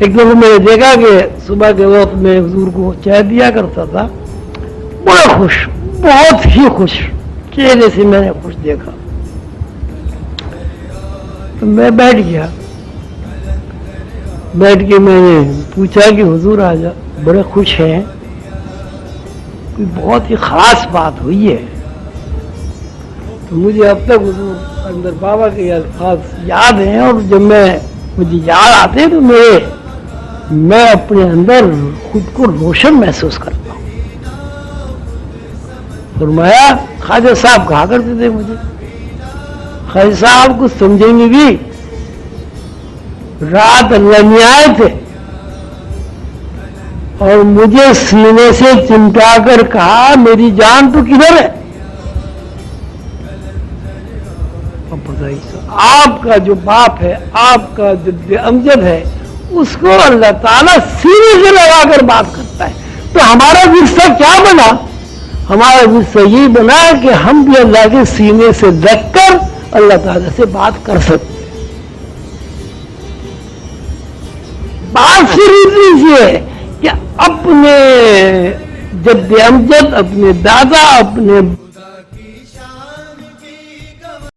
एक दफा मैंने देखा कि सुबह के वक्त में हुजूर को चाय दिया करता था, बड़ा खुश, बहुत ही खुश चेहरे से मैंने खुश देखा। तो मैं बैठ गया, बैठ के मैंने पूछा कि हुजूर आज बड़े खुश हैं, कोई बहुत ही खास बात हुई है? तो मुझे अब तक हुजूर अंदर बाबा के अल्फाज याद हैं, और जब मुझे याद आते हैं तो मैं अपने अंदर खुद को रोशन महसूस करता हूँ। फरमाया, ख्वाजा साहब कहा करते थे मुझे, ख्वाजा साहब कुछ समझेंगे भी, रात अल्लाह नहीं आए थे और मुझे सीने से चिमटा कर कहा, मेरी जान तो किधर है? अब बताइए, आपका जो बाप है, आपका जो अमजद है, उसको अल्लाह ताला सीने से लगाकर बात करता है। तो हमारा विरसा क्या बना? हमारा विरसा यही बना कि हम भी अल्लाह के सीने से लगकर अल्लाह ताला से बात कर सकते हैं। बात सिर्फ इतनी सी है कि अपने जद्द अमजद, अपने दादा, अपने